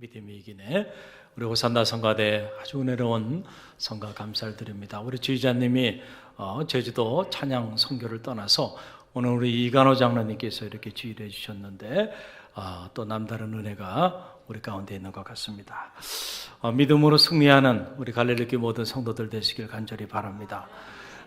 믿음이 이기네. 우리 호산나 성가대 아주 은혜로운 성가 감사를 드립니다. 우리 지휘자님이 제주도 찬양 선교를 떠나서 오늘 우리 이간호 장로님께서 이렇게 지휘를 해주셨는데 또 남다른 은혜가 우리 가운데 있는 것 같습니다. 믿음으로 승리하는 우리 갈릴리교회 모든 성도들 되시길 간절히 바랍니다.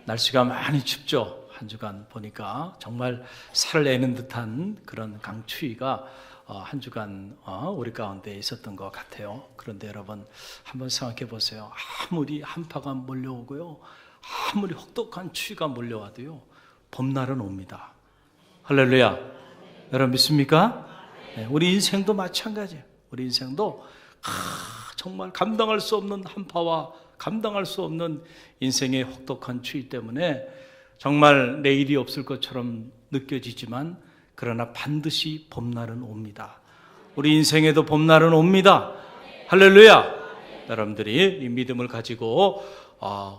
날씨가 많이 춥죠. 한 주간 보니까 정말 살을 내는 듯한 그런 강추위가 한 주간 우리 가운데 있었던 것 같아요. 그런데 여러분 한번 생각해 보세요. 아무리 한파가 몰려오고요, 아무리 혹독한 추위가 몰려와도요, 봄날은 옵니다. 할렐루야. 여러분 믿습니까? 네, 우리 인생도 마찬가지예요. 우리 인생도 정말 감당할 수 없는 한파와 감당할 수 없는 인생의 혹독한 추위 때문에 정말 내일이 없을 것처럼 느껴지지만 그러나 반드시 봄날은 옵니다. 우리 인생에도 봄날은 옵니다. 할렐루야. 여러분들이 이 믿음을 가지고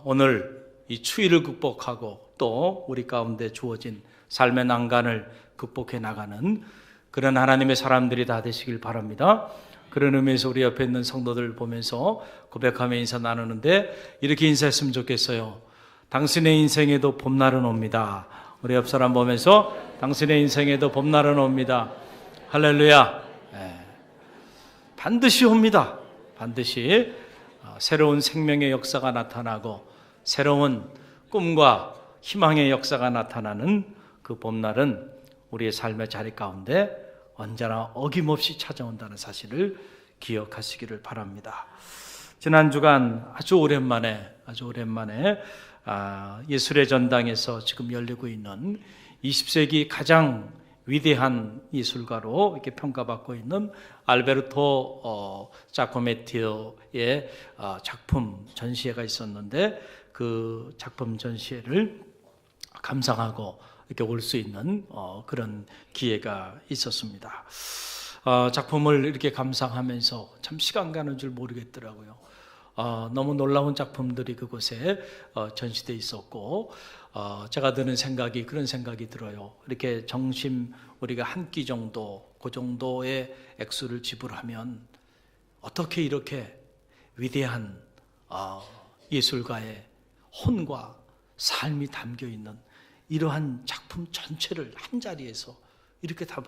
오늘 이 추위를 극복하고 또 우리 가운데 주어진 삶의 난간을 극복해 나가는 그런 하나님의 사람들이 다 되시길 바랍니다. 그런 의미에서 우리 옆에 있는 성도들 보면서 고백하며 인사 나누는데 이렇게 인사했으면 좋겠어요. 당신의 인생에도 봄날은 옵니다. 우리 옆 사람 보면서 당신의 인생에도 봄날은 옵니다. 할렐루야. 반드시 옵니다. 반드시 새로운 생명의 역사가 나타나고 새로운 꿈과 희망의 역사가 나타나는 그 봄날은 우리의 삶의 자리 가운데 언제나 어김없이 찾아온다는 사실을 기억하시기를 바랍니다. 지난 주간 아주 오랜만에 예술의 전당에서 지금 열리고 있는 20세기 가장 위대한 예술가로 이렇게 평가받고 있는 알베르토 자코메티의 작품 전시회가 있었는데 그 작품 전시회를 감상하고 이렇게 올 수 있는 그런 기회가 있었습니다. 작품을 이렇게 감상하면서 참 시간 가는 줄 모르겠더라고요. 너무 놀라운 작품들이 그곳에 전시되어 있었고 제가 드는 생각이 그런 생각이 들어요. 이렇게 정심 우리가 한 끼 정도 그 정도의 액수를 지불하면 어떻게 이렇게 위대한 예술가의 혼과 삶이 담겨 있는 이러한 작품 전체를 한 자리에서 이렇게 다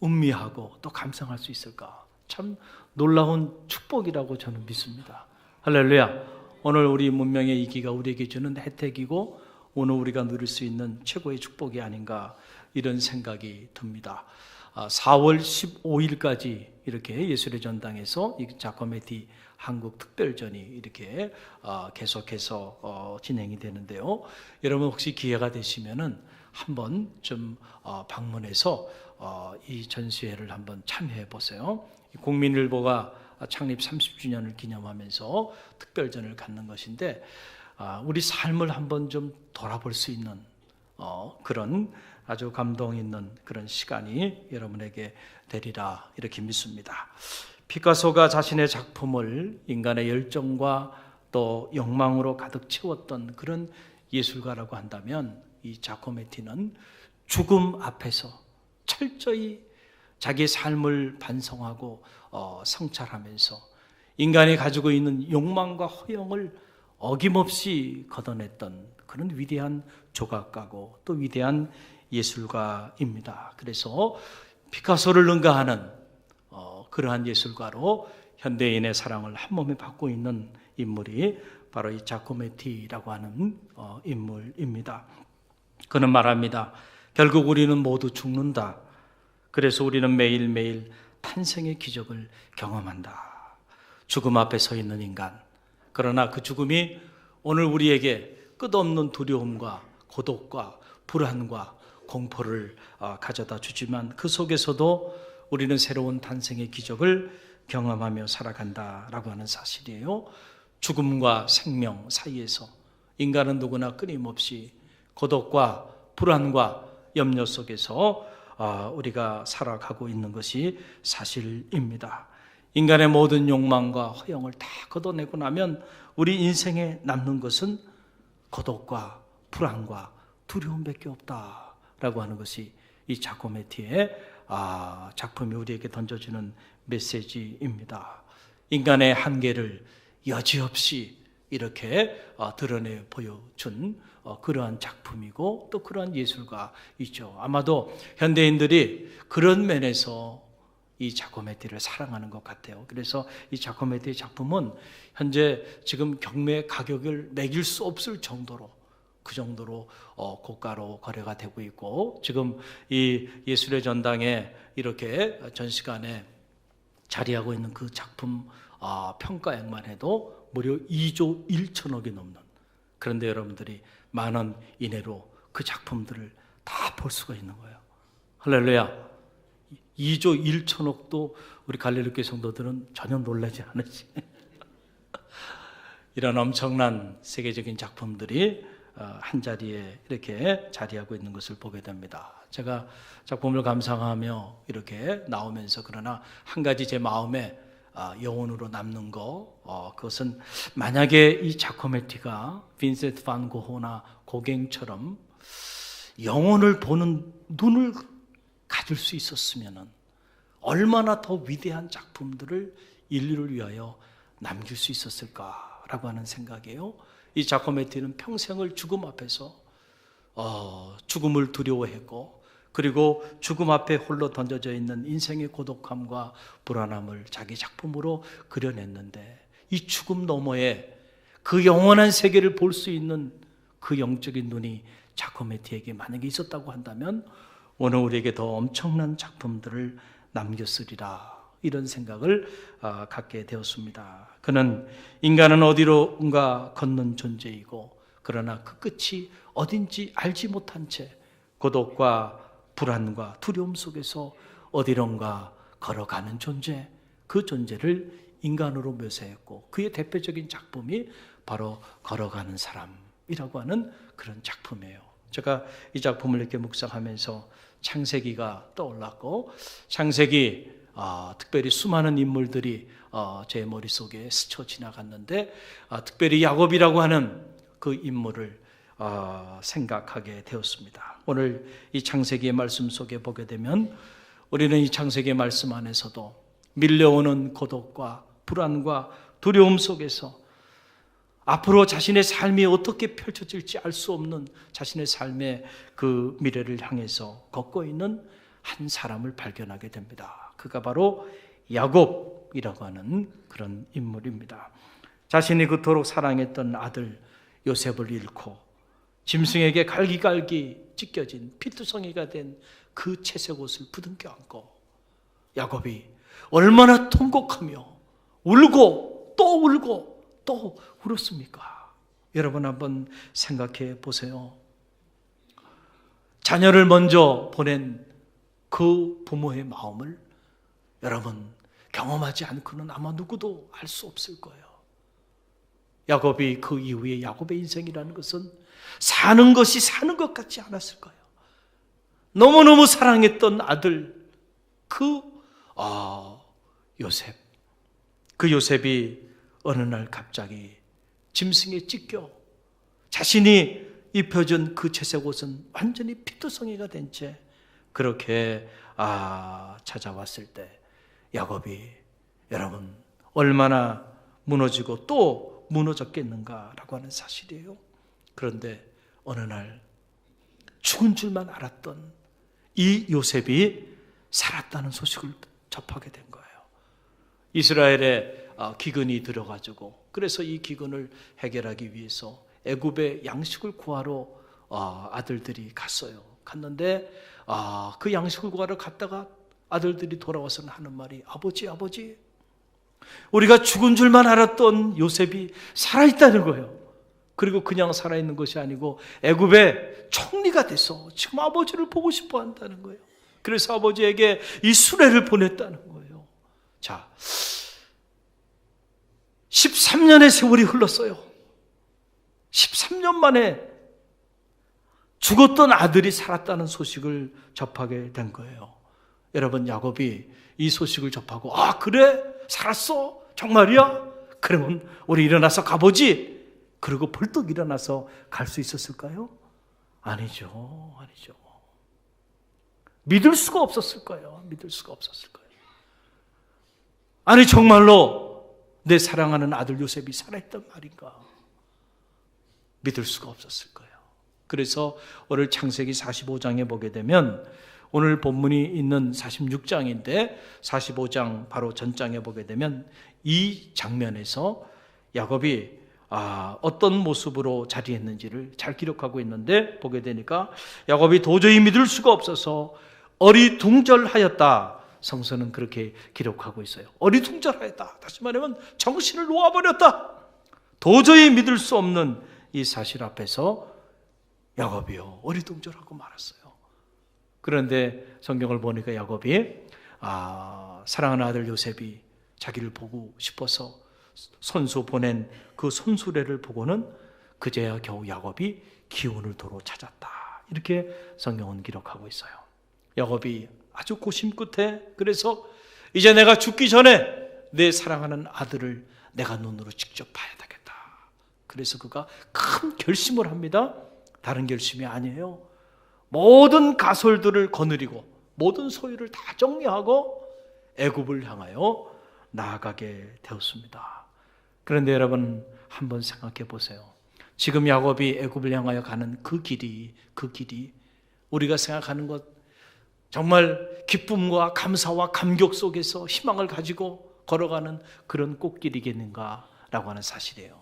음미하고 또 감상할 수 있을까? 참 놀라운 축복이라고 저는 믿습니다. 할렐루야. 오늘 우리 문명의 이기가 우리에게 주는 혜택이고 오늘 우리가 누릴 수 있는 최고의 축복이 아닌가 이런 생각이 듭니다. 4월 15일까지 이렇게 예술의 전당에서 이 자코메티 한국 특별전이 이렇게 계속해서 진행이 되는데요. 여러분 혹시 기회가 되시면은 한번 좀 방문해서 이 전시회를 한번 참여해 보세요. 국민일보가 창립 30주년을 기념하면서 특별전을 갖는 것인데 우리 삶을 한번 좀 돌아볼 수 있는 그런 아주 감동 있는 그런 시간이 여러분에게 되리라 이렇게 믿습니다. 피카소가 자신의 작품을 인간의 열정과 또 욕망으로 가득 채웠던 그런 예술가라고 한다면 이 자코메티는 죽음 앞에서 철저히 자기의 삶을 반성하고 성찰하면서 인간이 가지고 있는 욕망과 허영을 어김없이 걷어냈던 그런 위대한 조각가고 또 위대한 예술가입니다. 그래서 피카소를 능가하는 그러한 예술가로 현대인의 사랑을 한몸에 받고 있는 인물이 바로 이 자코메티라고 하는 인물입니다. 그는 말합니다. 결국 우리는 모두 죽는다. 그래서 우리는 매일매일 탄생의 기적을 경험한다. 죽음 앞에 서 있는 인간. 그러나 그 죽음이 오늘 우리에게 끝없는 두려움과 고독과 불안과 공포를 가져다 주지만 그 속에서도 우리는 새로운 탄생의 기적을 경험하며 살아간다라고 하는 사실이에요. 죽음과 생명 사이에서 인간은 누구나 끊임없이 고독과 불안과 염려 속에서 우리가 살아가고 있는 것이 사실입니다. 인간의 모든 욕망과 허영을 다 걷어내고 나면 우리 인생에 남는 것은 고독과 불안과 두려움밖에 없다라고 하는 것이 이 자코메티의 작품이 우리에게 던져주는 메시지입니다. 인간의 한계를 여지없이 이렇게 드러내 보여준 그러한 작품이고 또 그러한 예술가이죠. 아마도 현대인들이 그런 면에서 이 자코메티를 사랑하는 것 같아요. 그래서 이 자코메티의 작품은 현재 지금 경매 가격을 매길 수 없을 정도로 그 정도로 고가로 거래가 되고 있고, 지금 이 예술의 전당에 이렇게 전시관에 자리하고 있는 그 작품 평가액만 해도 무려 2조 1천억이 넘는, 그런데 여러분들이 10,000원 이내로 그 작품들을 다 볼 수가 있는 거예요. 할렐루야. 2조 1천억도 우리 갈릴리교회 성도들은 전혀 놀라지 않으시. 이런 엄청난 세계적인 작품들이 한 자리에 이렇게 자리하고 있는 것을 보게 됩니다. 제가 작품을 감상하며 이렇게 나오면서 그러나 한 가지 제 마음에 영혼으로 남는 그것은 만약에 이 자코메티가 빈센트 반 고흐나 고갱처럼 영혼을 보는 눈을 가질 수 있었으면 얼마나 더 위대한 작품들을 인류를 위하여 남길 수 있었을까라고 하는 생각이에요. 이 자코메티는 평생을 죽음 앞에서 죽음을 두려워했고, 그리고 죽음 앞에 홀로 던져져 있는 인생의 고독함과 불안함을 자기 작품으로 그려냈는데, 이 죽음 너머에 그 영원한 세계를 볼 수 있는 그 영적인 눈이 자코메티에게 만약에 있었다고 한다면 오늘 우리에게 더 엄청난 작품들을 남겼으리라, 이런 생각을 갖게 되었습니다. 그는 인간은 어디론가 걷는 존재이고, 그러나 그 끝이 어딘지 알지 못한 채 고독과 불안과 두려움 속에서 어디론가 걸어가는 존재, 그 존재를 인간으로 묘사했고, 그의 대표적인 작품이 바로 걸어가는 사람이라고 하는 그런 작품이에요. 제가 이 작품을 이렇게 묵상하면서 창세기가 떠올랐고, 창세기 특별히 수많은 인물들이 제 머릿속에 스쳐 지나갔는데, 특별히 야곱이라고 하는 그 인물을 생각하게 되었습니다. 오늘 이 창세기의 말씀 속에 보게 되면 우리는 이 창세기의 말씀 안에서도 밀려오는 고독과 불안과 두려움 속에서 앞으로 자신의 삶이 어떻게 펼쳐질지 알 수 없는 자신의 삶의 그 미래를 향해서 걷고 있는 한 사람을 발견하게 됩니다. 그가 바로 야곱이라고 하는 그런 인물입니다. 자신이 그토록 사랑했던 아들 요셉을 잃고 짐승에게 갈기갈기 찢겨진 피투성이가 된 그 채색 옷을 부둥켜 안고 야곱이 얼마나 통곡하며 울고 또 울었습니까? 여러분 한번 생각해 보세요. 자녀를 먼저 보낸 그 부모의 마음을 여러분 경험하지 않고는 아마 누구도 알 수 없을 거예요. 야곱이 그 이후에 야곱의 인생이라는 것은 사는 것이 사는 것 같지 않았을 거예요. 너무너무 사랑했던 아들 요셉, 그 요셉이 어느 날 갑자기 짐승에 찢겨 자신이 입혀준 그 채색 옷은 완전히 피투성이가 된 채 그렇게 찾아왔을 때 야곱이 여러분 얼마나 무너지고 또 무너졌겠는가라고 하는 사실이에요. 그런데 어느 날 죽은 줄만 알았던 이 요셉이 살았다는 소식을 접하게 된 거예요. 이스라엘에 기근이 들어가지고, 그래서 이 기근을 해결하기 위해서 애굽의 양식을 구하러 아들들이 갔어요. 갔는데 그 양식을 구하러 갔다가 아들들이 돌아와서는 하는 말이 아버지 우리가 죽은 줄만 알았던 요셉이 살아있다는 거예요. 그리고 그냥 살아있는 것이 아니고 애굽의 총리가 돼서 지금 아버지를 보고 싶어 한다는 거예요. 그래서 아버지에게 이 수레를 보냈다는 거예요. 자, 13년의 세월이 흘렀어요. 13년 만에 죽었던 아들이 살았다는 소식을 접하게 된 거예요. 여러분, 야곱이 이 소식을 접하고 그래? 살았어? 정말이야? 그러면 우리 일어나서 가보지. 그리고 벌떡 일어나서 갈 수 있었을까요? 아니죠. 믿을 수가 없었을 거예요. 아니 정말로 내 사랑하는 아들 요셉이 살아있단 말인가? 믿을 수가 없었을 거예요. 그래서 오늘 창세기 45장에 보게 되면 오늘 본문이 있는 46장인데 45장 바로 전장에 보게 되면 이 장면에서 야곱이 어떤 모습으로 자리했는지를 잘 기록하고 있는데 보게 되니까 야곱이 도저히 믿을 수가 없어서 어리둥절하였다. 성서는 그렇게 기록하고 있어요. 어리둥절하였다. 다시 말하면 정신을 놓아버렸다. 도저히 믿을 수 없는 이 사실 앞에서 야곱이요 어리둥절하고 말았어요. 그런데 성경을 보니까 야곱이 사랑하는 아들 요셉이 자기를 보고 싶어서 손수 보낸 그 손수레를 보고는 그제야 겨우 야곱이 기운을 도로 찾았다. 이렇게 성경은 기록하고 있어요. 야곱이 아주 고심 끝에 그래서 이제 내가 죽기 전에 내 사랑하는 아들을 내가 눈으로 직접 봐야 되겠다. 그래서 그가 큰 결심을 합니다. 다른 결심이 아니에요. 모든 가솔들을 거느리고 모든 소유를 다 정리하고 애굽을 향하여 나아가게 되었습니다. 그런데 여러분 한번 생각해 보세요. 지금 야곱이 애굽을 향하여 가는 그 길이 우리가 생각하는 것 정말 기쁨과 감사와 감격 속에서 희망을 가지고 걸어가는 그런 꽃길이겠는가라고 하는 사실이에요.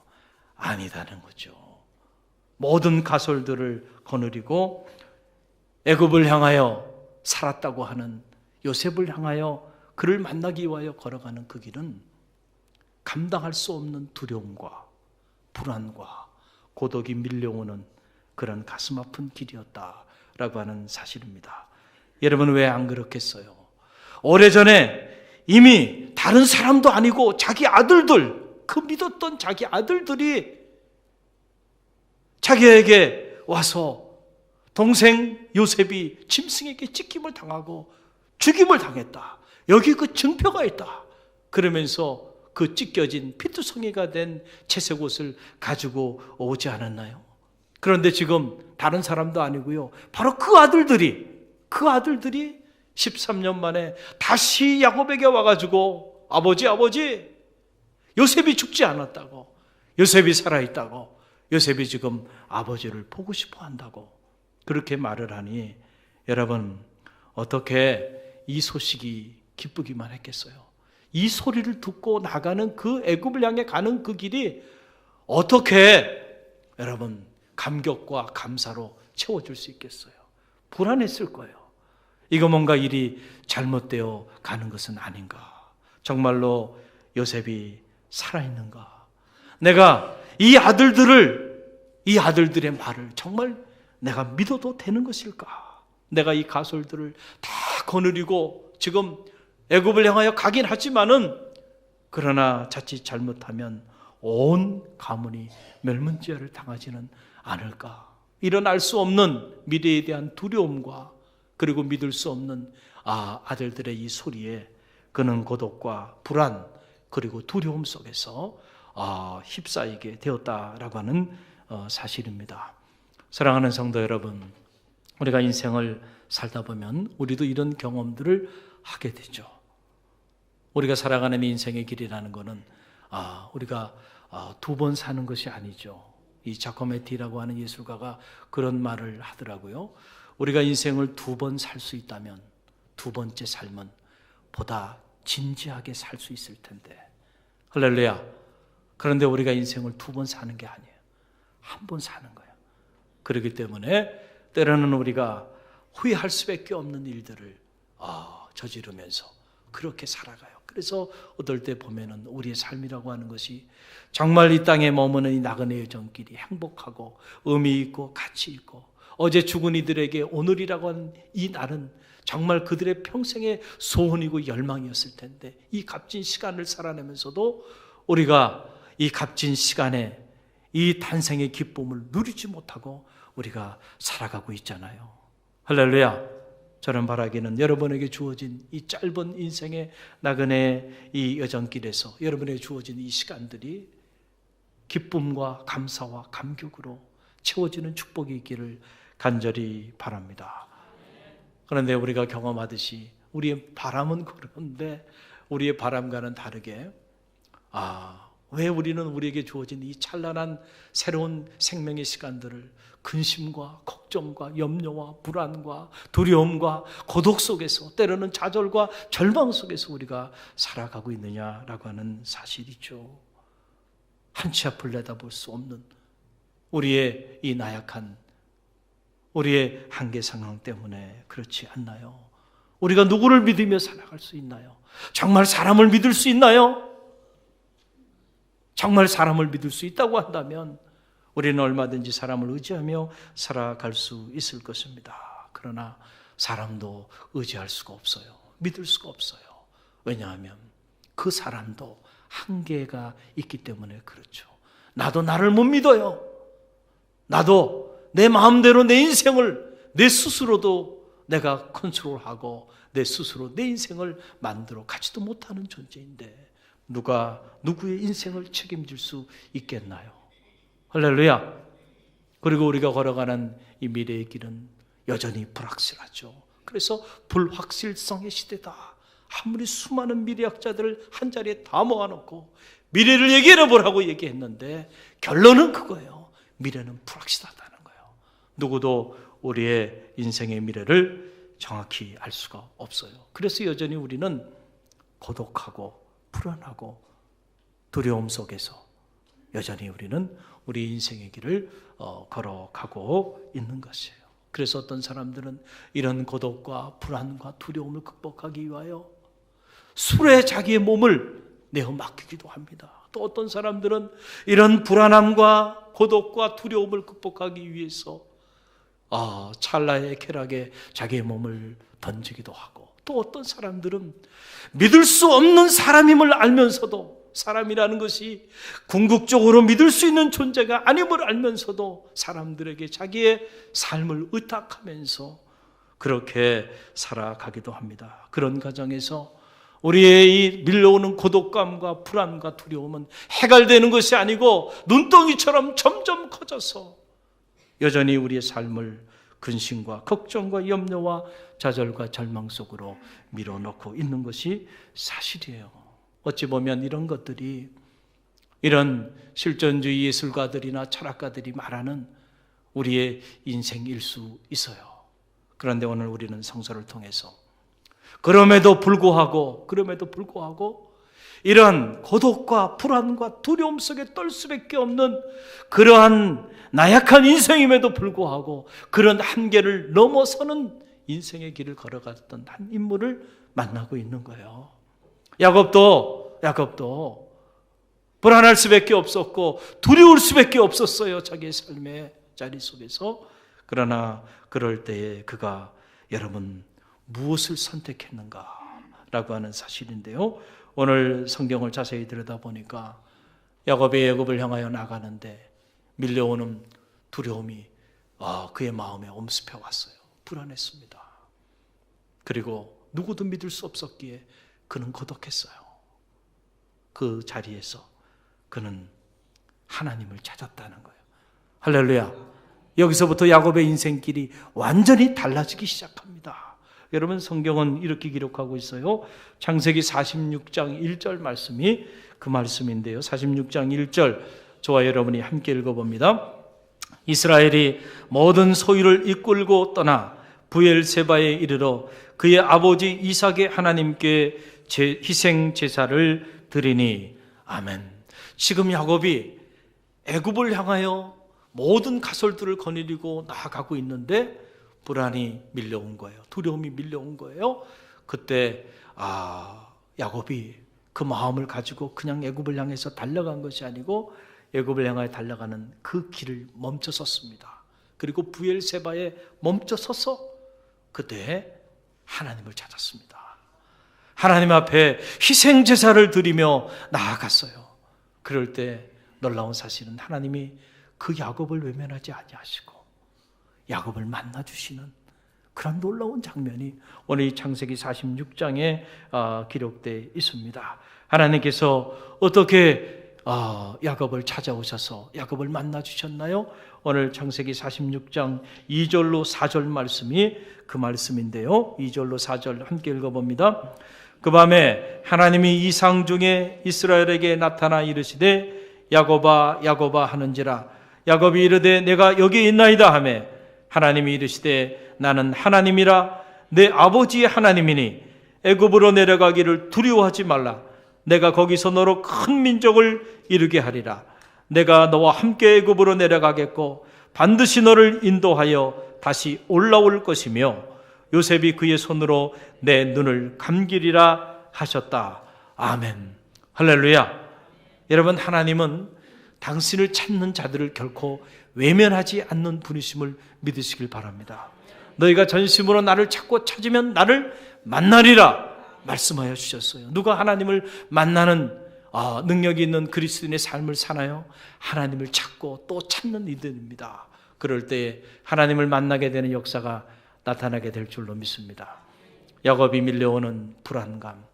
아니다는 거죠. 모든 가솔들을 거느리고 애굽을 향하여 살았다고 하는 요셉을 향하여 그를 만나기 위하여 걸어가는 그 길은 감당할 수 없는 두려움과 불안과 고독이 밀려오는 그런 가슴 아픈 길이었다라고 하는 사실입니다. 여러분 왜 안 그렇겠어요? 오래전에 이미 다른 사람도 아니고 자기 아들들, 그 믿었던 자기 아들들이 자기에게 와서 동생 요셉이 짐승에게 찢김을 당하고 죽임을 당했다. 여기 그 증표가 있다. 그러면서 그 찢겨진 피투성이가 된 채색 옷을 가지고 오지 않았나요? 그런데 지금 다른 사람도 아니고요. 바로 그 아들들이 13년 만에 다시 야곱에게 와가지고 아버지 요셉이 죽지 않았다고, 요셉이 살아있다고, 요셉이 지금 아버지를 보고 싶어 한다고 그렇게 말을 하니 여러분 어떻게 이 소식이 기쁘기만 했겠어요? 이 소리를 듣고 나가는 그 애굽을 향해 가는 그 길이 어떻게 여러분 감격과 감사로 채워줄 수 있겠어요? 불안했을 거예요. 이거 뭔가 일이 잘못되어 가는 것은 아닌가? 정말로 요셉이 살아있는가? 내가 이 아들들의 말을 정말 내가 믿어도 되는 것일까? 내가 이 가솔들을 다 거느리고 지금 애굽을 향하여 가긴 하지만은 그러나 자칫 잘못하면 온 가문이 멸문지하를 당하지는 않을까? 이런 알 수 없는 미래에 대한 두려움과 그리고 믿을 수 없는 아들들의 이 소리에 그는 고독과 불안 그리고 두려움 속에서 휩싸이게 되었다라고 하는 사실입니다. 사랑하는 성도 여러분, 우리가 인생을 살다 보면 우리도 이런 경험들을 하게 되죠. 우리가 살아가는 인생의 길이라는 것은 우리가 두 번 사는 것이 아니죠. 이 자코메티라고 하는 예술가가 그런 말을 하더라고요. 우리가 인생을 두 번 살 수 있다면 두 번째 삶은 보다 진지하게 살 수 있을 텐데. 할렐루야. 그런데 우리가 인생을 두 번 사는 게 아니에요. 한 번 사는 거예요. 그렇기 때문에 때로는 우리가 후회할 수밖에 없는 일들을 저지르면서 그렇게 살아가요. 그래서 어떨 때 보면은 우리의 삶이라고 하는 것이 정말 이 땅에 머무는 이 나그네 여정길이 행복하고 의미 있고 가치 있고 어제 죽은 이들에게 오늘이라고 하는 이 날은 정말 그들의 평생의 소원이고 열망이었을 텐데 이 값진 시간을 살아내면서도 우리가 이 값진 시간에 이 탄생의 기쁨을 누리지 못하고 우리가 살아가고 있잖아요. 할렐루야. 저는 바라기는 여러분에게 주어진 이 짧은 인생의 나그네 이 여정길에서 여러분에게 주어진 이 시간들이 기쁨과 감사와 감격으로 채워지는 축복이 있기를 간절히 바랍니다. 그런데 우리가 경험하듯이 우리의 바람은 그런데 우리의 바람과는 다르게 왜 우리는 우리에게 주어진 이 찬란한 새로운 생명의 시간들을 근심과 걱정과 염려와 불안과 두려움과 고독 속에서, 때로는 좌절과 절망 속에서 우리가 살아가고 있느냐라고 하는 사실이죠. 한치 앞을 내다볼 수 없는 우리의 이 나약한, 우리의 한계 상황 때문에 그렇지 않나요? 우리가 누구를 믿으며 살아갈 수 있나요? 정말 사람을 믿을 수 있나요? 정말 사람을 믿을 수 있다고 한다면 우리는 얼마든지 사람을 의지하며 살아갈 수 있을 것입니다. 그러나 사람도 의지할 수가 없어요. 믿을 수가 없어요. 왜냐하면 그 사람도 한계가 있기 때문에 그렇죠. 나도 나를 못 믿어요. 나도 내 마음대로 내 인생을 내 스스로도 내가 컨트롤하고 내 스스로 내 인생을 만들어 가지도 못하는 존재인데 누가 누구의 인생을 책임질 수 있겠나요? 할렐루야. 그리고 우리가 걸어가는 이 미래의 길은 여전히 불확실하죠. 그래서 불확실성의 시대다. 아무리 수많은 미래학자들을 한자리에 다 모아놓고 미래를 얘기해 보라고 얘기했는데 결론은 그거예요. 미래는 불확실하다는 거예요. 누구도 우리의 인생의 미래를 정확히 알 수가 없어요. 그래서 여전히 우리는 고독하고 불안하고 두려움 속에서 여전히 우리는 우리 인생의 길을 걸어가고 있는 것이에요. 그래서 어떤 사람들은 이런 고독과 불안과 두려움을 극복하기 위하여 술에 자기의 몸을 내어 맡기기도 합니다. 또 어떤 사람들은 이런 불안함과 고독과 두려움을 극복하기 위해서 찰나의 쾌락에 자기의 몸을 던지기도 하고, 또 어떤 사람들은 믿을 수 없는 사람임을 알면서도, 사람이라는 것이 궁극적으로 믿을 수 있는 존재가 아님을 알면서도 사람들에게 자기의 삶을 의탁하면서 그렇게 살아가기도 합니다. 그런 과정에서 우리의 이 밀려오는 고독감과 불안과 두려움은 해결되는 것이 아니고 눈덩이처럼 점점 커져서 여전히 우리의 삶을 근심과 걱정과 염려와 좌절과 절망 속으로 밀어넣고 있는 것이 사실이에요. 어찌 보면 이런 것들이, 이런 실존주의 예술가들이나 철학가들이 말하는 우리의 인생일 수 있어요. 그런데 오늘 우리는 성서를 통해서 그럼에도 불구하고 이런 고독과 불안과 두려움 속에 떨 수밖에 없는 그러한 나약한 인생임에도 불구하고 그런 한계를 넘어서는 인생의 길을 걸어갔던 한 인물을 만나고 있는 거예요. 야곱도 불안할 수밖에 없었고 두려울 수밖에 없었어요. 자기의 삶의 자리 속에서. 그러나 그럴 때에 그가 여러분 무엇을 선택했는가 라고 하는 사실인데요. 오늘 성경을 자세히 들여다보니까 야곱이 애굽을 향하여 나가는데 밀려오는 두려움이 그의 마음에 엄습해 왔어요. 불안했습니다. 그리고 누구도 믿을 수 없었기에 그는 고독했어요. 그 자리에서 그는 하나님을 찾았다는 거예요. 할렐루야. 여기서부터 야곱의 인생길이 완전히 달라지기 시작합니다. 여러분, 성경은 이렇게 기록하고 있어요. 창세기 46장 1절 말씀이 그 말씀인데요. 46장 1절 저와 여러분이 함께 읽어봅니다. 이스라엘이 모든 소유를 이끌고 떠나 브엘세바에 이르러 그의 아버지 이삭의 하나님께 희생 제사를 드리니. 아멘. 지금 야곱이 애굽을 향하여 모든 가설들을 거느리고 나아가고 있는데 불안이 밀려온 거예요. 두려움이 밀려온 거예요. 그때 야곱이 그 마음을 가지고 그냥 애굽을 향해서 달려간 것이 아니고 애굽을 향하여 달려가는 그 길을 멈춰섰습니다. 그리고 브엘세바에 멈춰서서 그때 하나님을 찾았습니다. 하나님 앞에 희생 제사를 드리며 나아갔어요. 그럴 때 놀라운 사실은 하나님이 그 야곱을 외면하지 아니하시고 야곱을 만나주시는 그런 놀라운 장면이 오늘 이 창세기 46장에 기록되어 있습니다. 하나님께서 어떻게 야곱을 찾아오셔서 야곱을 만나 주셨나요? 오늘 창세기 46장 2절로 4절 말씀이 그 말씀인데요. 2절로 4절 함께 읽어봅니다. 그 밤에 하나님이 이상 중에 이스라엘에게 나타나 이르시되 야곱아 야곱아 하는지라. 야곱이 이르되 내가 여기 있나이다 하며 하나님이 이르시되 나는 하나님이라 내 아버지의 하나님이니 애굽으로 내려가기를 두려워하지 말라. 내가 거기서 너로 큰 민족을 이루게 하리라. 내가 너와 함께 애굽으로 내려가겠고 반드시 너를 인도하여 다시 올라올 것이며 요셉이 그의 손으로 내 눈을 감기리라 하셨다. 아멘. 할렐루야. 여러분, 하나님은 당신을 찾는 자들을 결코 외면하지 않는 분이심을 믿으시길 바랍니다. 너희가 전심으로 나를 찾고 찾으면 나를 만나리라 말씀하여 주셨어요. 누가 하나님을 만나는 능력이 있는 그리스도인의 삶을 사나요? 하나님을 찾고 또 찾는 이들입니다. 그럴 때 하나님을 만나게 되는 역사가 나타나게 될 줄로 믿습니다. 야곱이 밀려오는 불안감,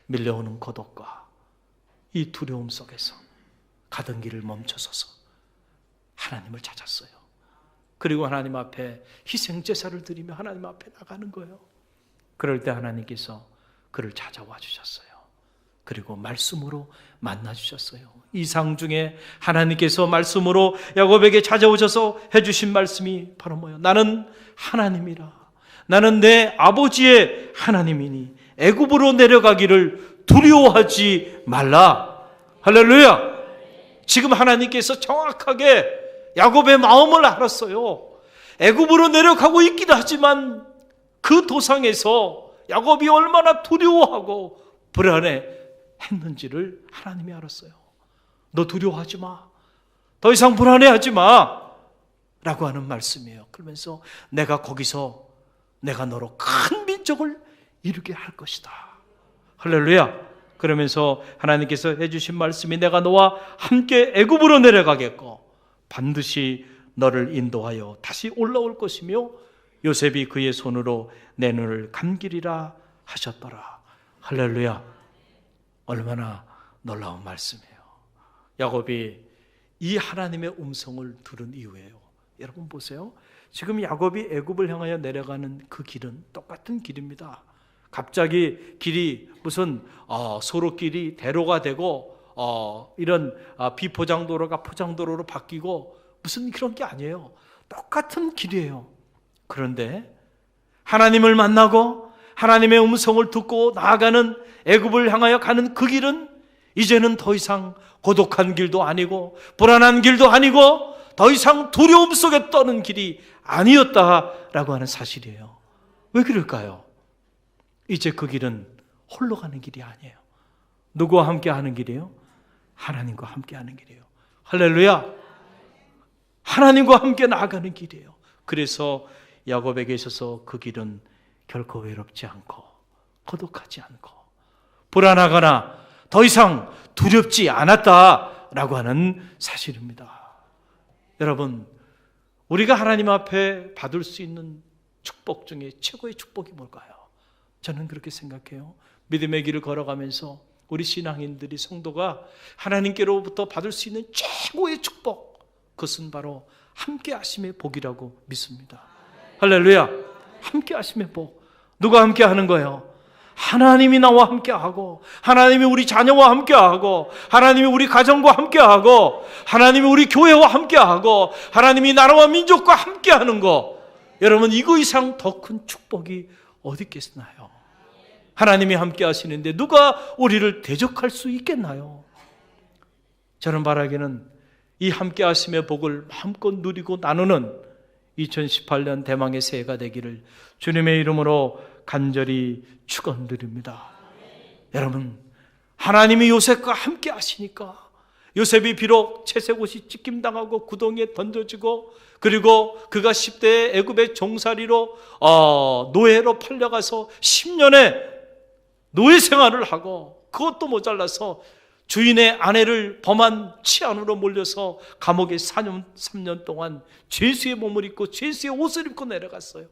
밀려오는 고독과 이 두려움 속에서 가던 길을 멈춰서서 하나님을 찾았어요. 그리고 하나님 앞에 희생제사를 드리며 하나님 앞에 나가는 거예요. 그럴 때 하나님께서 그를 찾아와 주셨어요. 그리고 말씀으로 만나 주셨어요. 이상 중에 하나님께서 말씀으로 야곱에게 찾아오셔서 해주신 말씀이 바로 뭐예요? 나는 하나님이라. 나는 내 아버지의 하나님이니 애굽으로 내려가기를 두려워하지 말라. 할렐루야. 지금 하나님께서 정확하게 야곱의 마음을 알았어요. 애굽으로 내려가고 있기도 하지만 그 도상에서 야곱이 얼마나 두려워하고 불안해 했는지를 하나님이 알았어요. 너 두려워하지 마. 더 이상 불안해하지 마. 라고 하는 말씀이에요. 그러면서 내가 거기서 내가 너로 큰 민족을 이루게 할 것이다. 할렐루야. 그러면서 하나님께서 해주신 말씀이 내가 너와 함께 애굽으로 내려가겠고 반드시 너를 인도하여 다시 올라올 것이며 요셉이 그의 손으로 내 눈을 감기리라 하셨더라. 할렐루야. 얼마나 놀라운 말씀이에요. 야곱이 이 하나님의 음성을 들은 이후에요. 여러분 보세요. 지금 야곱이 애굽을 향하여 내려가는 그 길은 똑같은 길입니다. 갑자기 길이 무슨 소로길이 대로가 되고 이런 비포장도로가 포장도로로 바뀌고 무슨 그런 게 아니에요. 똑같은 길이에요. 그런데 하나님을 만나고 하나님의 음성을 듣고 나아가는 애굽을 향하여 가는 그 길은 이제는 더 이상 고독한 길도 아니고 불안한 길도 아니고 더 이상 두려움 속에 떠는 길이 아니었다라고 하는 사실이에요. 왜 그럴까요? 이제 그 길은 홀로 가는 길이 아니에요. 누구와 함께 하는 길이에요? 하나님과 함께 하는 길이에요. 할렐루야. 하나님과 함께 나아가는 길이에요. 그래서 야곱에게 있어서 그 길은 결코 외롭지 않고 고독하지 않고 불안하거나 더 이상 두렵지 않았다라고 하는 사실입니다. 여러분, 우리가 하나님 앞에 받을 수 있는 축복 중에 최고의 축복이 뭘까요? 저는 그렇게 생각해요. 믿음의 길을 걸어가면서 우리 신앙인들이 성도가 하나님께로부터 받을 수 있는 최고의 축복, 그것은 바로 함께 하심의 복이라고 믿습니다. 할렐루야. 함께 하심의 복. 누가 함께 하는 거예요? 하나님이 나와 함께하고 하나님이 우리 자녀와 함께하고 하나님이 우리 가정과 함께하고 하나님이 우리 교회와 함께하고 하나님이 나라와 민족과 함께하는 거, 여러분 이거 이상 더 큰 축복이 어디 있겠나요? 하나님이 함께 하시는데 누가 우리를 대적할 수 있겠나요? 저는 바라기는 이 함께 하심의 복을 마음껏 누리고 나누는 2018년 대망의 새해가 되기를 주님의 이름으로 간절히 축원드립니다. 여러분, 하나님이 요셉과 함께 하시니까 요셉이 비록 채색옷이 찢김당하고 구덩이에 던져지고 그리고 그가 10대에 애굽의 종살이로 노예로 팔려가서 10년의 노예 생활을 하고 그것도 모자라서 주인의 아내를 범한 치안으로 몰려서 감옥에 3년 동안 죄수의 몸을 입고 죄수의 옷을 입고 내려갔어요.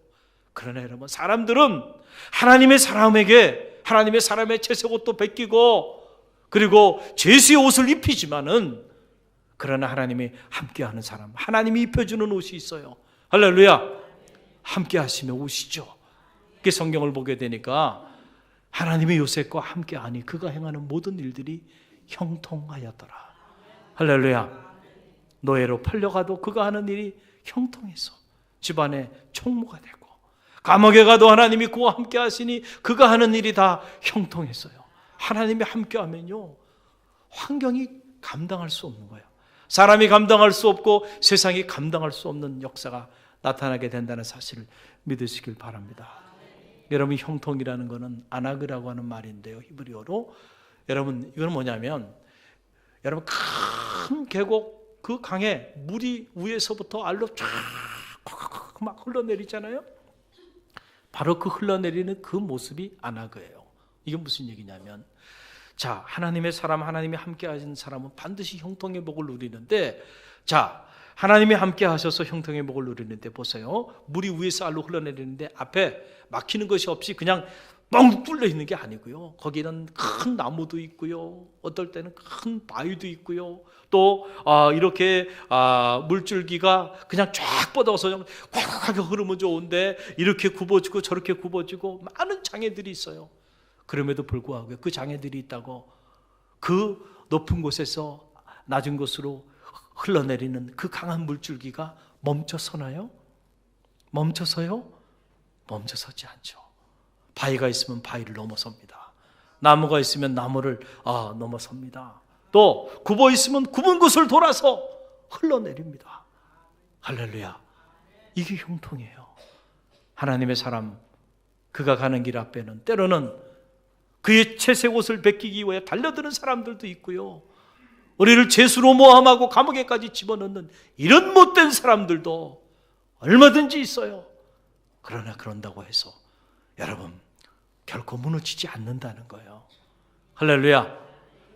그러나 여러분, 사람들은 하나님의 사람의 채색옷도 벗기고 그리고 죄수의 옷을 입히지만은 그러나 하나님이 함께하는 사람, 하나님이 입혀주는 옷이 있어요. 할렐루야. 함께 하시며 오시죠. 그 성경을 보게 되니까 하나님이 요셉과 함께하니 그가 행하는 모든 일들이 형통하였더라. 할렐루야. 노예로 팔려가도 그가 하는 일이 형통해서 집안의 총무가 되고, 감옥에 가도 하나님이 그와 함께 하시니 그가 하는 일이 다 형통했어요. 하나님이 함께 하면요, 환경이 감당할 수 없는 거예요. 사람이 감당할 수 없고 세상이 감당할 수 없는 역사가 나타나게 된다는 사실을 믿으시길 바랍니다. 여러분, 형통이라는 것은 아나그라고 하는 말인데요, 히브리어로. 여러분, 이건 뭐냐면, 여러분, 큰 계곡 그 강에 물이 위에서부터 알로 쫙 막 흘러내리잖아요. 바로 그 흘러내리는 그 모습이 아나그예요. 이게 무슨 얘기냐면, 자, 하나님의 사람, 하나님이 함께 하신 사람은 반드시 형통의 복을 누리는데, 자, 하나님이 함께 하셔서 형통의 복을 누리는데 보세요. 물이 위에서 알로 흘러내리는데 앞에 막히는 것이 없이 그냥 뻥 뚫려 있는 게 아니고요. 거기는 큰 나무도 있고요. 어떨 때는 큰 바위도 있고요. 또 이렇게 물줄기가 그냥 쫙 뻗어서 꽉 흐르면 좋은데 이렇게 굽어지고 저렇게 굽어지고 많은 장애들이 있어요. 그럼에도 불구하고 그 장애들이 있다고 그 높은 곳에서 낮은 곳으로 흘러내리는 그 강한 물줄기가 멈춰서나요? 멈춰서요? 멈춰서지 않죠. 바위가 있으면 바위를 넘어섭니다. 나무가 있으면 나무를 넘어섭니다. 또 굽어 있으면 굽은 곳을 돌아서 흘러내립니다. 할렐루야. 이게 형통이에요. 하나님의 사람, 그가 가는 길 앞에는 때로는 그의 채색 옷을 벗기기 위해 달려드는 사람들도 있고요, 우리를 죄수로 모함하고 감옥에까지 집어넣는 이런 못된 사람들도 얼마든지 있어요. 그러나 그런다고 해서 여러분, 결코 무너지지 않는다는 거예요. 할렐루야.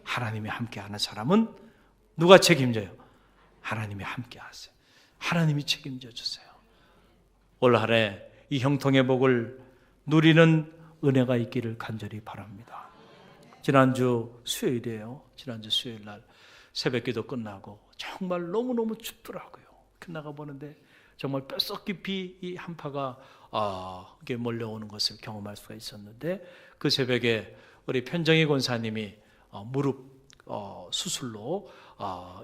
하나님이 함께하는 사람은 누가 책임져요? 하나님이 함께하세요. 하나님이 책임져 주세요. 올 한 해 이 형통의 복을 누리는 은혜가 있기를 간절히 바랍니다. 지난주 수요일이에요. 지난주 수요일 날 새벽기도 끝나고 정말 너무너무 춥더라고요. 끝나가 보는데 정말 뼛속 깊이 이 한파가 이렇게 몰려오는 것을 경험할 수가 있었는데, 그 새벽에 우리 편정희 권사님이 무릎 수술로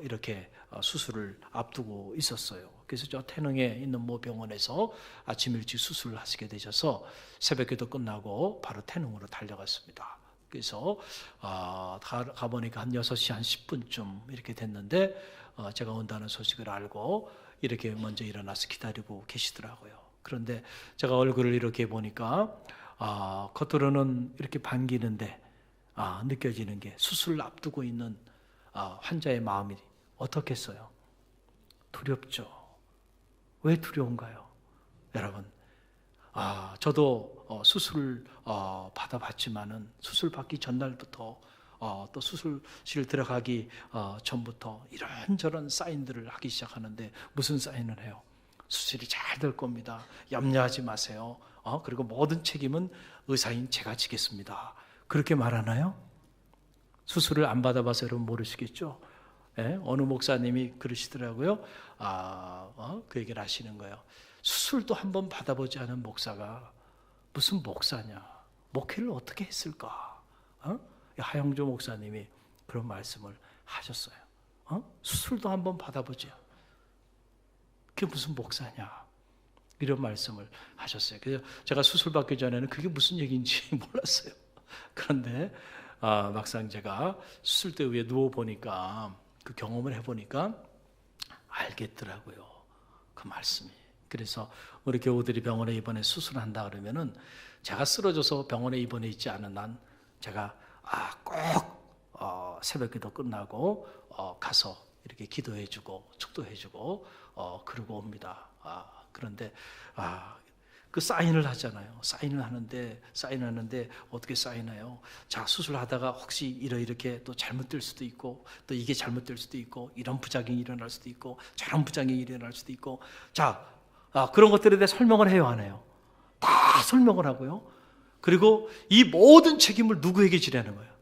이렇게 수술을 앞두고 있었어요. 그래서 저 태릉에 있는 모 병원에서 아침 일찍 수술을 하시게 되셔서 새벽기도 끝나고 바로 태릉으로 달려갔습니다. 그래서 가보니까 한 6시 한 10분쯤 이렇게 됐는데 제가 온다는 소식을 알고 이렇게 먼저 일어나서 기다리고 계시더라고요. 그런데 제가 얼굴을 이렇게 보니까 겉으로는 이렇게 반기는데 느껴지는 게 수술을 앞두고 있는 환자의 마음이 어떻겠어요? 두렵죠. 왜 두려운가요? 여러분, 저도 수술을 받아봤지만은 수술 받기 전날부터 또 수술실 들어가기 전부터 이런저런 사인들을 하기 시작하는데, 무슨 사인을 해요? 수술이 잘 될 겁니다. 염려하지 마세요. 그리고 모든 책임은 의사인 제가 지겠습니다. 그렇게 말하나요? 수술을 안 받아봐서 여러분 모르시겠죠? 예? 어느 목사님이 그러시더라고요. 그 얘기를 하시는 거예요. 수술도 한번 받아보지 않은 목사가 무슨 목사냐? 목회를 어떻게 했을까? 하영조 목사님이 그런 말씀을 하셨어요. 수술도 한번 받아보지. 그게 무슨 목사냐? 이런 말씀을 하셨어요. 그래서 제가 수술 받기 전에는 그게 무슨 얘기인지 몰랐어요. 그런데 막상 제가 수술대 위에 누워보니까, 그 경험을 해보니까 알겠더라고요, 그 말씀이. 그래서 우리 교우들이 병원에 입원해 수술한다 그러면은 제가 쓰러져서 병원에 입원해 있지 않은 한 제가 꼭 새벽기도 끝나고 가서 이렇게 기도해주고 축도해주고 그러고 옵니다. 그런데 그 사인을 하잖아요. 사인을 하는데 어떻게 사인해요? 자, 수술하다가 혹시 이렇게 또 잘못될 수도 있고, 또 이게 잘못될 수도 있고, 이런 부작용이 일어날 수도 있고, 저런 부작용이 일어날 수도 있고, 자, 그런 것들에 대해 설명을 해요, 안 해요? 다 설명을 하고요. 그리고 이 모든 책임을 누구에게 지라는 거예요?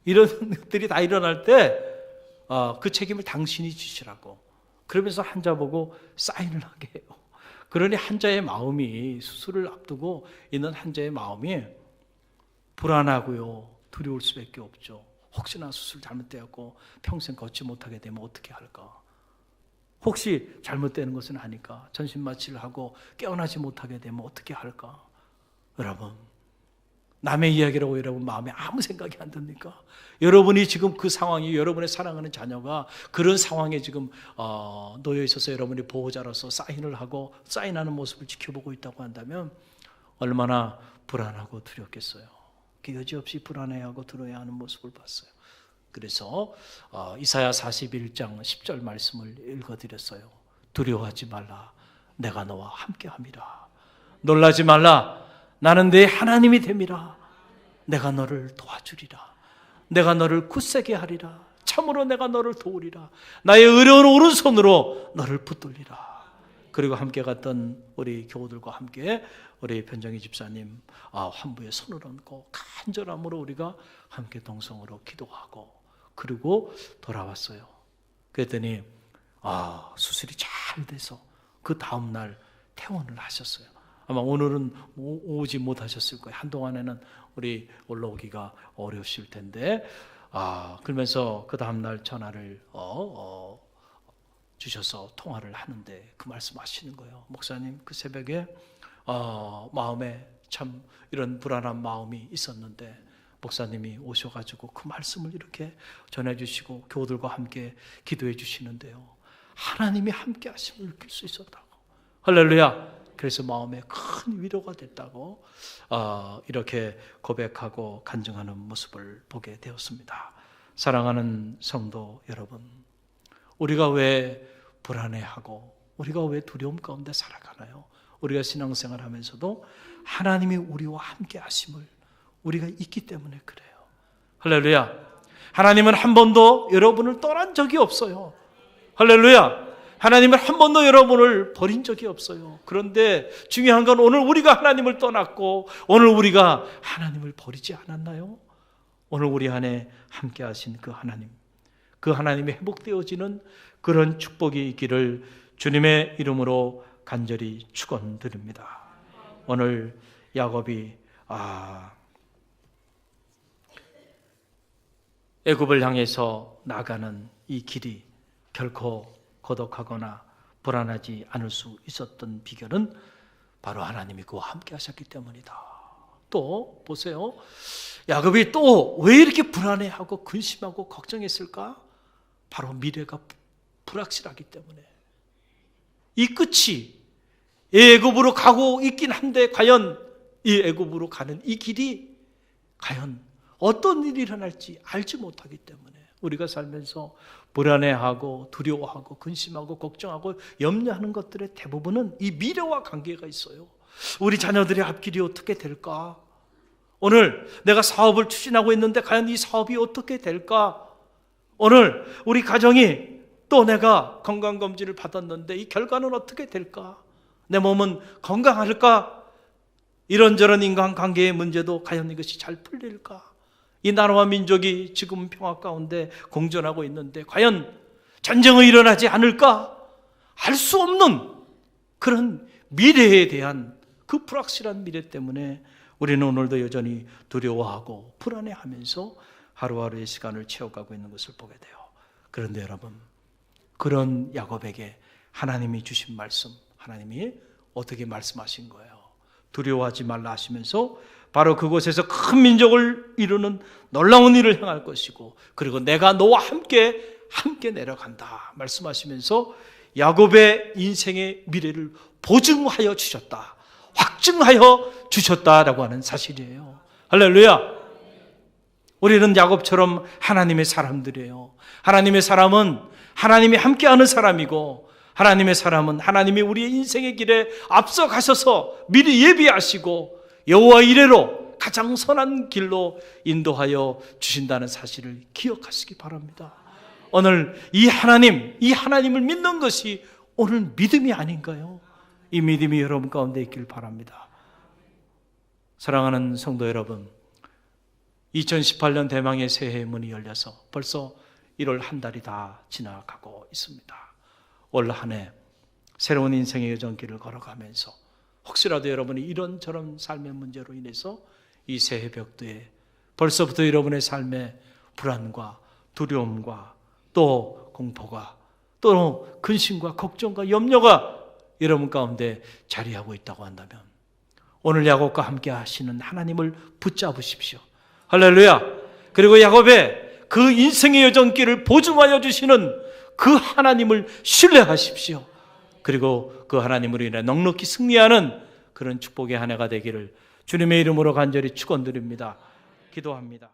이런 것들이 다 일어날 때 그 책임을 당신이 지시라고. 그러면서 환자 보고 사인을 하게 해요. 그러니 환자의 마음이, 수술을 앞두고 있는 환자의 마음이 불안하고요, 두려울 수밖에 없죠. 혹시나 수술 잘못되었고 평생 걷지 못하게 되면 어떻게 할까? 혹시 잘못되는 것은 아니까 전신마취를 하고 깨어나지 못하게 되면 어떻게 할까? 여러분, 남의 이야기라고 여러분 마음에 아무 생각이 안 듭니까? 여러분이 지금 그 상황이, 여러분의 사랑하는 자녀가 그런 상황에 지금 놓여 있어서 여러분이 보호자로서 사인을 하고 사인하는 모습을 지켜보고 있다고 한다면 얼마나 불안하고 두렵겠어요. 여지없이 불안해하고 두려워하는 모습을 봤어요. 그래서 이사야 41장 10절 말씀을 읽어드렸어요. 두려워하지 말라, 내가 너와 함께함이라. 놀라지 말라, 나는 네 하나님이 됨이라. 내가 너를 도와주리라. 내가 너를 굳세게 하리라. 참으로 내가 너를 도우리라. 나의 의로운 오른손으로 너를 붙들리라. 그리고 함께 갔던 우리 교우들과 함께 우리 변정희 집사님 환부에 손을 얹고 간절함으로 우리가 함께 동성으로 기도하고 그리고 돌아왔어요. 그랬더니 수술이 잘 돼서 그 다음날 퇴원을 하셨어요. 아마 오늘은 오지 못하셨을 거예요. 한동안에는 우리 올라오기가 어려우실 텐데 그러면서 그 다음날 전화를 주셔서 통화를 하는데 그 말씀하시는 거예요. 목사님, 그 새벽에 마음에 참 이런 불안한 마음이 있었는데 목사님이 오셔가지고 그 말씀을 이렇게 전해주시고 교우들과 함께 기도해 주시는데요, 하나님이 함께 하심을 느낄 수 있었다고. 할렐루야. 그래서 마음에 큰 위로가 됐다고 이렇게 고백하고 간증하는 모습을 보게 되었습니다. 사랑하는 성도 여러분, 우리가 왜 불안해하고 우리가 왜 두려움 가운데 살아가나요? 우리가 신앙생활 하면서도 하나님이 우리와 함께 하심을 우리가 있기 때문에 그래요. 할렐루야. 하나님은 한 번도 여러분을 떠난 적이 없어요. 할렐루야. 하나님은 한 번도 여러분을 버린 적이 없어요. 그런데 중요한 건 오늘 우리가 하나님을 떠났고 오늘 우리가 하나님을 버리지 않았나요? 오늘 우리 안에 함께 하신 그 하나님, 그 하나님이 회복되어지는 그런 축복이 있기를 주님의 이름으로 간절히 축원드립니다. 오늘 야곱이 애굽을 향해서 나가는 이 길이 결코 고독하거나 불안하지 않을 수 있었던 비결은 바로 하나님이 그와 함께 하셨기 때문이다. 또 보세요, 야곱이 또 왜 이렇게 불안해하고 근심하고 걱정했을까? 바로 미래가 불확실하기 때문에. 이 끝이 애굽으로 가고 있긴 한데 과연 이 애굽으로 가는 이 길이 과연 어떤 일이 일어날지 알지 못하기 때문에 우리가 살면서 불안해하고 두려워하고 근심하고 걱정하고 염려하는 것들의 대부분은 이 미래와 관계가 있어요. 우리 자녀들의 앞길이 어떻게 될까? 오늘 내가 사업을 추진하고 있는데 과연 이 사업이 어떻게 될까? 오늘 우리 가정이 또 내가 건강검진을 받았는데 이 결과는 어떻게 될까? 내 몸은 건강할까? 이런저런 인간관계의 문제도 과연 이것이 잘 풀릴까? 이 나라와 민족이 지금 평화 가운데 공존하고 있는데 과연 전쟁이 일어나지 않을까? 알 수 없는 그런 미래에 대한 그 불확실한 미래 때문에 우리는 오늘도 여전히 두려워하고 불안해하면서 하루하루의 시간을 채워가고 있는 것을 보게 돼요. 그런데 여러분, 그런 야곱에게 하나님이 주신 말씀, 하나님이 어떻게 말씀하신 거예요? 두려워하지 말라 하시면서 바로 그곳에서 큰 민족을 이루는 놀라운 일을 행할 것이고 그리고 내가 너와 함께 내려간다 말씀하시면서 야곱의 인생의 미래를 보증하여 주셨다, 확증하여 주셨다라고 하는 사실이에요. 할렐루야. 우리는 야곱처럼 하나님의 사람들이에요. 하나님의 사람은 하나님이 함께하는 사람이고 하나님의 사람은 하나님이 우리의 인생의 길에 앞서 가셔서 미리 예비하시고 여호와 이래로 가장 선한 길로 인도하여 주신다는 사실을 기억하시기 바랍니다. 오늘 이 하나님을 믿는 것이 오늘 믿음이 아닌가요? 이 믿음이 여러분 가운데 있길 바랍니다. 사랑하는 성도 여러분, 2018년 대망의 새해 문이 열려서 벌써 1월 한 달이 다 지나가고 있습니다. 올 한 해 새로운 인생의 여정길을 걸어가면서 혹시라도 여러분이 이런저런 삶의 문제로 인해서 이 새해 벽두에 벌써부터 여러분의 삶에 불안과 두려움과 또 공포가 또 근심과 걱정과 염려가 여러분 가운데 자리하고 있다고 한다면 오늘 야곱과 함께 하시는 하나님을 붙잡으십시오. 할렐루야. 그리고 야곱의 그 인생의 여정길을 보증하여 주시는 그 하나님을 신뢰하십시오. 그리고 그 하나님으로 인해 넉넉히 승리하는 그런 축복의 한 해가 되기를 주님의 이름으로 간절히 축원드립니다. 기도합니다.